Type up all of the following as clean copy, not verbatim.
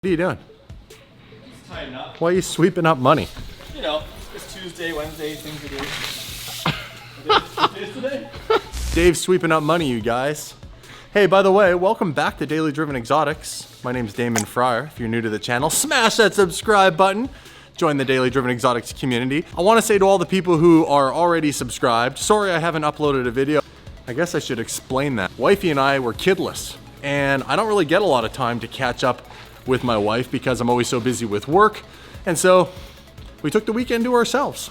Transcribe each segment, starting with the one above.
What are you doing? Just tidying up. Why are you sweeping up money? You know, it's Tuesday, Wednesday, things to do. What is today? Dave's sweeping up money, you guys. Hey, by the way, welcome back to Daily Driven Exotics. My name's Damon Fryer. If you're new to the channel, smash that subscribe button. Join the Daily Driven Exotics community. I want to say to all the people who are already subscribed, sorry I haven't uploaded a video. I guess I should explain that. Wifey and I were kidless, and I don't really get a lot of time to catch up with my wife because I'm always so busy with work. And so we took the weekend to ourselves.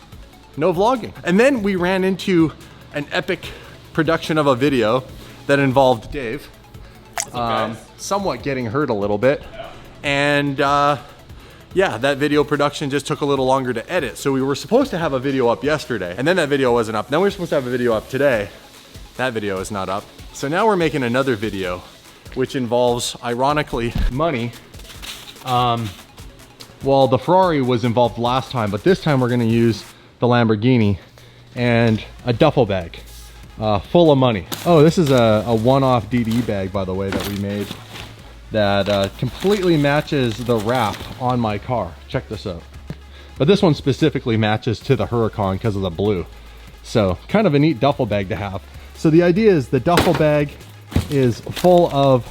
No vlogging. And then we ran into an epic production of a video that involved Dave somewhat getting hurt a little bit. Yeah. And yeah, that video production just took a little longer to edit. So we were supposed to have a video up yesterday, and then that video wasn't up. Then we were supposed to have a video up today. That video is not up. So now we're making another video, which involves, ironically, money. Well, the Ferrari was involved last time, but this time we're gonna use the Lamborghini and a duffel bag full of money. Oh, this is a one-off DD bag, by the way, that we made that completely matches the wrap on my car. Check this out. But this one specifically matches to the Huracan because of the blue. So kind of a neat duffel bag to have. So the idea is the duffel bag is full of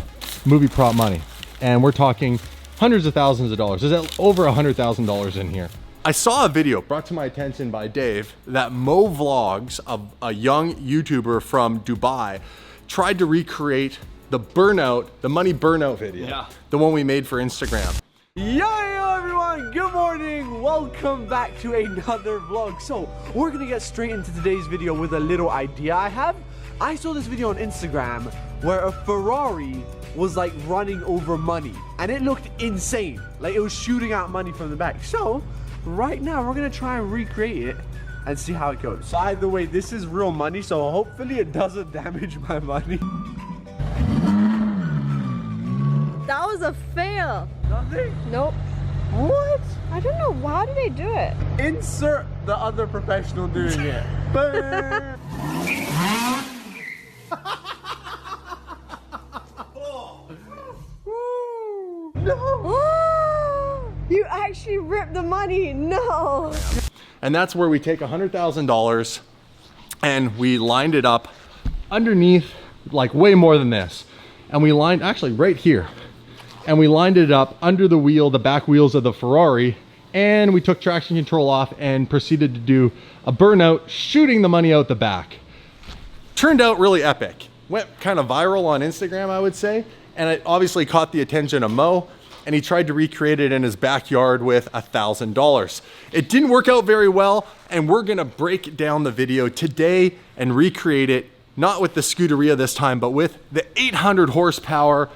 movie prop money, and we're talking hundreds of thousands of dollars. There's over $100,000 in here. I saw a video brought to my attention by Dave that Mo Vlogs, a young YouTuber from Dubai, tried to recreate the Burnout, the money burnout video. Yeah. The one we made for Instagram. Yo everyone, good morning. Welcome back to another vlog. So we're gonna get straight into today's video with a little idea I have. I saw this video on Instagram where a Ferrari was like running over money and it looked insane. Like it was shooting out money from the back. So right now we're gonna try and recreate it and see how it goes. So either way, this is real money, so hopefully it doesn't damage my money. That was a fail. Nothing? Nope. What? I don't know. How did they do it? Insert the other professional doing it. No! You actually ripped the money. No. And that's where we take $100,000 and we lined it up underneath, like way more than this. And we lined, actually right here. And we lined it up under the wheel, the back wheels of the Ferrari, and we took traction control off and proceeded to do a burnout, shooting the money out the back. Turned out really epic. Went kind of viral on Instagram, I would say, and it obviously caught the attention of Mo, and he tried to recreate it in his backyard with $1,000. It didn't work out very well, and we're gonna break down the video today and recreate it, not with the Scuderia this time, but with the 800 horsepower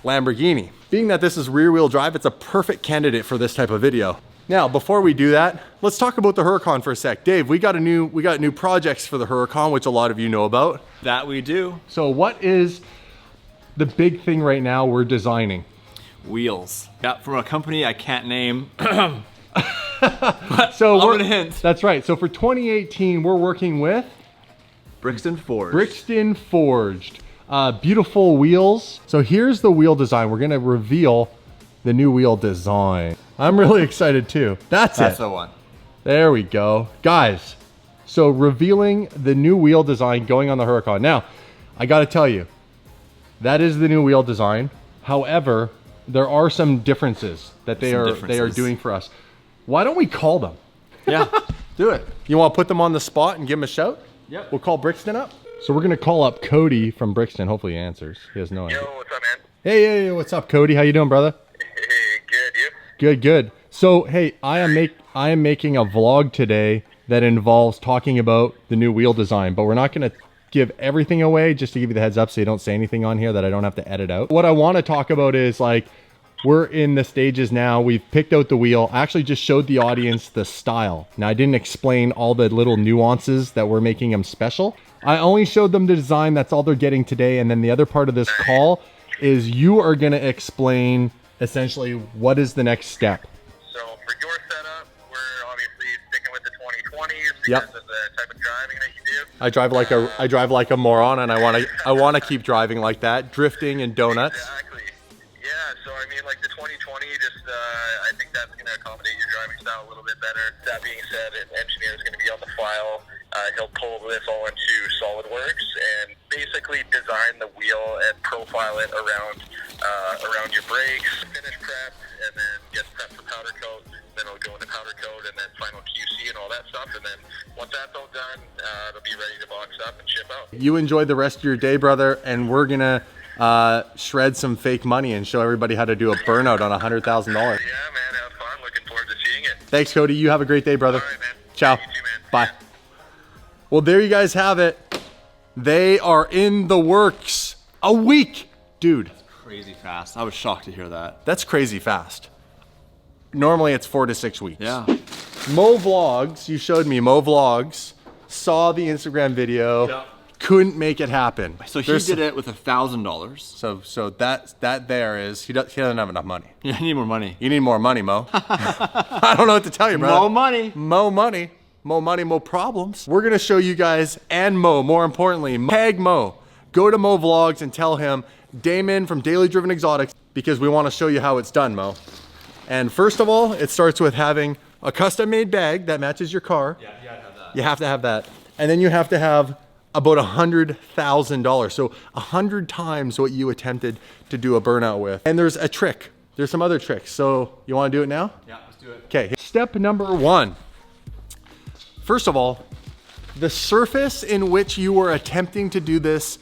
Lamborghini. Being that this is rear wheel drive, it's a perfect candidate for this type of video. Now, before we do that, let's talk about the Huracan for a sec. Dave, we got new projects for the Huracan, which a lot of you know about. That we do. So what is the big thing right now we're designing? Wheels. Yeah, from a company I can't name. So I'll give a hint. That's right. So for 2018, we're working with Brixton Forged. Brixton Forged. Beautiful wheels. So here's the wheel design. We're gonna reveal the new wheel design. I'm really excited too. That's the one. There we go. Guys, so revealing the new wheel design going on the Huracan. Now, I gotta tell you, that is the new wheel design. However, there are some differences that they are doing for us. Why don't we call them? Yeah, do it. You wanna put them on the spot and give them a shout? Yep. We'll call Brixton up. So we're gonna call up Cody from Brixton. Hopefully he answers. He has no idea. Yo, what's up, man? Hey, what's up, Cody? How you doing, brother? Hey, good, you? Good. So, hey, I am making a vlog today that involves talking about the new wheel design, but we're not gonna give everything away, just to give you the heads up so you don't say anything on here that I don't have to edit out. What I wanna talk about is like, we're in the stages now. We've picked out the wheel. I actually just showed the audience the style. Now, I didn't explain all the little nuances that we're making them special. I only showed them the design. That's all they're getting today. And then the other part of this call is you are gonna explain essentially what is the next step. So for your setup, we're obviously sticking with the 2020s because Yep. of the type of driving that you do. I drive like a moron, and I wanna keep driving like that, drifting and donuts. Exactly. Yeah, so I mean, like the 2020 just I think that's going to accommodate your driving style a little bit better. That being said, an engineer is going to be on the file. He'll pull this all into SolidWorks and basically design the wheel and profile it around your brakes, finish prep, and then get prep for powder coat. Then it'll go into powder coat and then final QC and all that stuff. And then once that's all done, it'll be ready to box up and ship out. You enjoy the rest of your day, brother, and we're gonna shred some fake money and show everybody how to do a burnout on $100,000. Yeah, man, have fun. Looking forward to seeing it. Thanks, Cody. You have a great day, brother. All right, man. Ciao. You too, man. Bye. Well, there you guys have it. They are in the works. A week, dude. Crazy fast. I was shocked to hear that. That's crazy fast. Normally it's 4 to 6 weeks. Yeah. Mo Vlogs, you showed me Mo Vlogs, saw the Instagram video, Yeah. couldn't make it happen. So he did it with $1,000. So that there is, he doesn't have enough money. Yeah, I need more money. You need more money, Mo. I don't know what to tell you, brother. More money. Mo money. Mo money, mo problems. We're gonna show you guys, and Mo, more importantly, tag Mo. Go to Mo Vlogs and tell him, Damon from Daily Driven Exotics, because we wanna show you how it's done, Mo. And first of all, it starts with having a custom made bag that matches your car. Yeah, you gotta have that. You have to have that. And then you have to have about $100,000. So 100 times what you attempted to do a burnout with. And there's a trick. There's some other tricks. So you wanna do it now? Yeah, let's do it. Okay, step number 1. First of all, the surface in which you were attempting to do this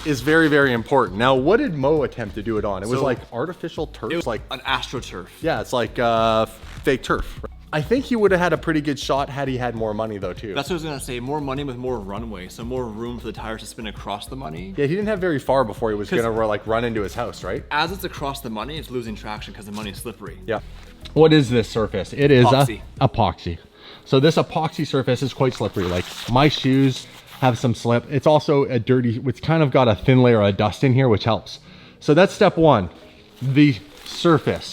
is very, very important. Now, what did Mo attempt to do it on? It was So- like artificial turf? It was like, an AstroTurf. yeah, it's like fake turf. I think he would have had a pretty good shot had he had more money though too. That's what I was gonna say. More money with more runway, so more room for the tires to spin across the money. Yeah, he didn't have very far before he was gonna like run into his house, right? As it's across the money, it's losing traction because the money is slippery. Yeah. What is this surface? It is Epoxy. epoxy. So this epoxy surface is quite slippery. Like my shoes have some slip. It's also a dirty, it's kind of got a thin layer of dust in here, which helps. So that's step 1, the surface.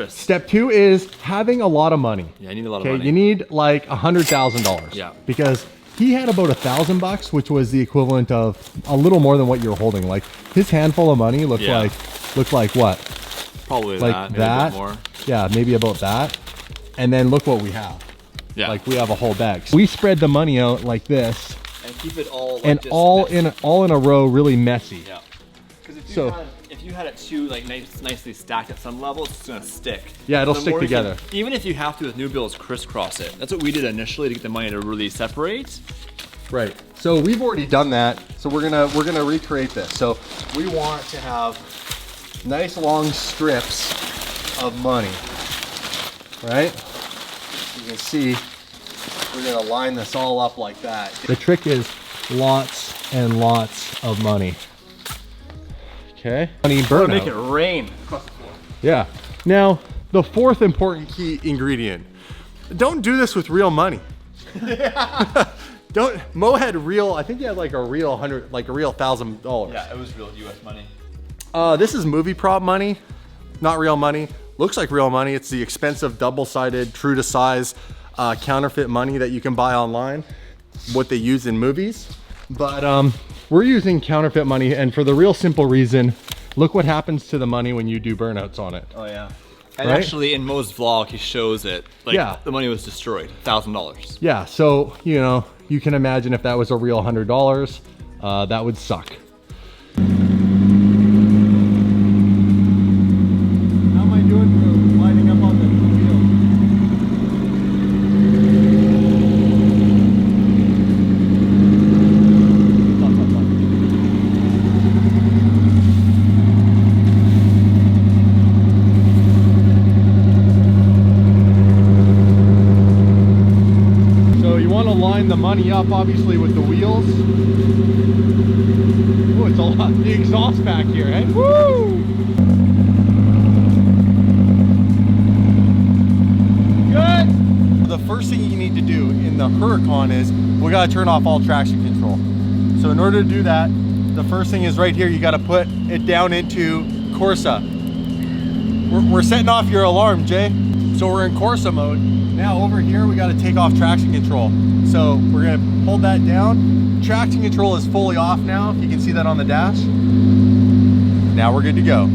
Step 2 is having a lot of money. Yeah, you need a lot of Okay, money. you need like $100,000. Yeah. Because he had about $1,000, which was the equivalent of a little more than what you're holding. Like his handful of money looked Yeah. like what? Probably Like that, maybe that. a bit more. Yeah, maybe about that. And then look what we have. Yeah. Like we have a whole bag. So we spread the money out like this, and keep it all like and this all messy. in a row, really messy. Yeah. Because So- if you had it too like nicely stacked at some level, it's gonna stick. Yeah, it'll The stick more you together. can- even if you have to with new builds, crisscross it. That's what we did initially to get the money to really separate. Right. So we've already done that. So we're gonna recreate this. So we want to have nice long strips of money. Right? You can see we're gonna line this all up like that. The trick is lots and lots of money. Okay. Money burnout. Make it rain. Yeah. Now, the 4th important key ingredient. Don't do this with real money. Mo had real, I think he had like a real $1,000. Yeah, it was real US money. This is movie prop money, not real money. Looks like real money. It's the expensive double-sided, true to size counterfeit money that you can buy online, what they use in movies. But we're using counterfeit money, and for the real simple reason, look what happens to the money when you do burnouts on it. Oh yeah. And Right? actually in Mo's vlog, he shows it. Like Yeah. the money was destroyed, $1,000. Yeah, so, you know, you can imagine if that was a real $100, that would suck. How am I doing for lining up on the wheel? So you want to line the money up, obviously, with the wheels. Oh, it's a lot. The exhaust back here, eh? Woo! Good. The first thing you need to do in the Huracan is we gotta turn off all traction control. So in order to do that, the first thing is right here. You gotta put it down into Corsa. We're setting off your alarm, Jay. So we're in Corsa mode. Now over here, we got to take off traction control. So we're going to hold that down. Traction control is fully off now, if you can see that on the dash. Now we're good to go.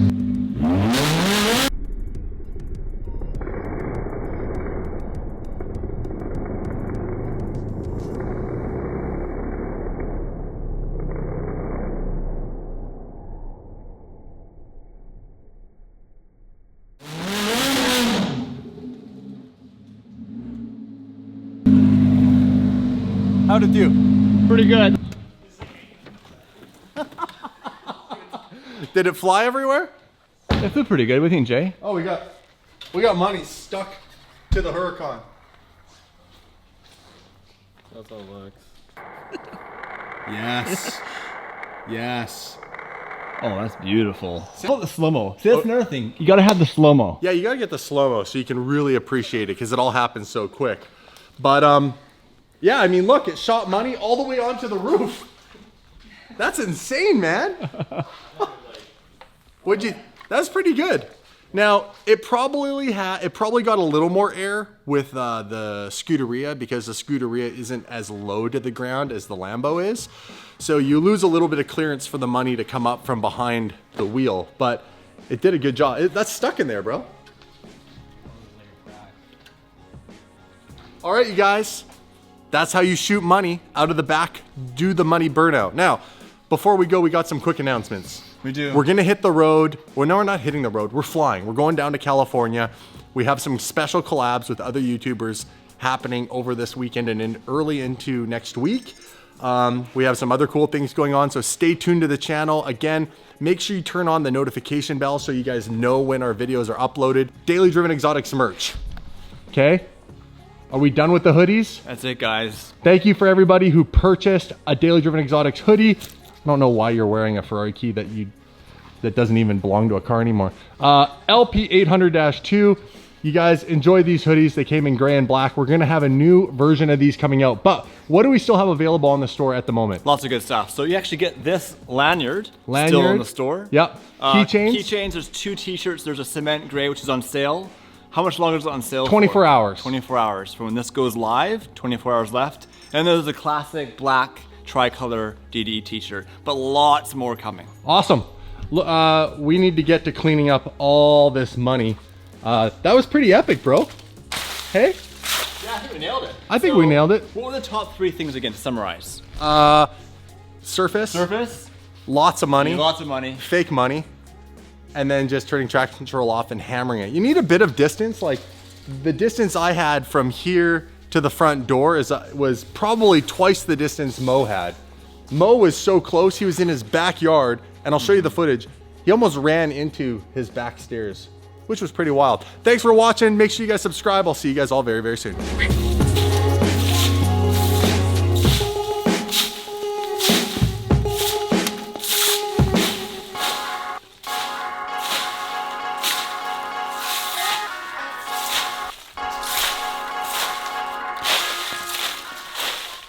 How'd it do? Pretty good. Did it fly everywhere? It flew pretty good. What do you think, Jay? Oh, we got money stuck to the Huracan. That's how it looks. Yes. Yes. Oh, that's beautiful. Oh, the slow-mo. See, that's another thing. You gotta have the slow-mo. Yeah, you gotta get the slow-mo so you can really appreciate it because it all happens so quick. But yeah, I mean, look, it shot money all the way onto the roof. That's insane, man. That's pretty good. Now, it probably got a little more air with the Scuderia because the Scuderia isn't as low to the ground as the Lambo is. So you lose a little bit of clearance for the money to come up from behind the wheel, but it did a good job. That's stuck in there, bro. All right, you guys, that's how you shoot money out of the back, do the money burnout. Now, before we go, we got some quick announcements. We do. We're gonna hit the road. Well, no, we're not hitting the road. We're flying. We're going down to California. We have some special collabs with other YouTubers happening over this weekend and early into next week. We have some other cool things going on, so stay tuned to the channel. Again, make sure you turn on the notification bell so you guys know when our videos are uploaded. Daily Driven Exotics merch. Okay? Are we done with the hoodies? That's it, guys. Thank you for everybody who purchased a Daily Driven Exotics hoodie. I don't know why you're wearing a Ferrari key that doesn't even belong to a car anymore. LP 800-2. You guys enjoy these hoodies. They came in gray and black. We're gonna have a new version of these coming out. But what do we still have available on the store at the moment? Lots of good stuff. So you actually get this lanyard still in the store. Yep. Keychains. Keychains. There's 2 t-shirts. There's a cement gray, which is on sale. How much longer is it on sale 24 for? hours. 24 hours. From when this goes live, 24 hours left. And there's a classic black tricolor DDE t-shirt. But lots more coming. Awesome. We need to get to cleaning up all this money. That was pretty epic, bro. Hey? Yeah, I think we nailed it. I think we nailed it. What were the top 3 things again to summarize? Surface. Surface. Lots of money. Lots of money. Fake money. And then just turning traction control off and hammering it. You need a bit of distance. Like the distance I had from here to the front door was probably twice the distance Mo had. Mo was so close, he was in his backyard, and I'll show you the footage. He almost ran into his back stairs, which was pretty wild. Thanks for watching. Make sure you guys subscribe. I'll see you guys all very, very soon.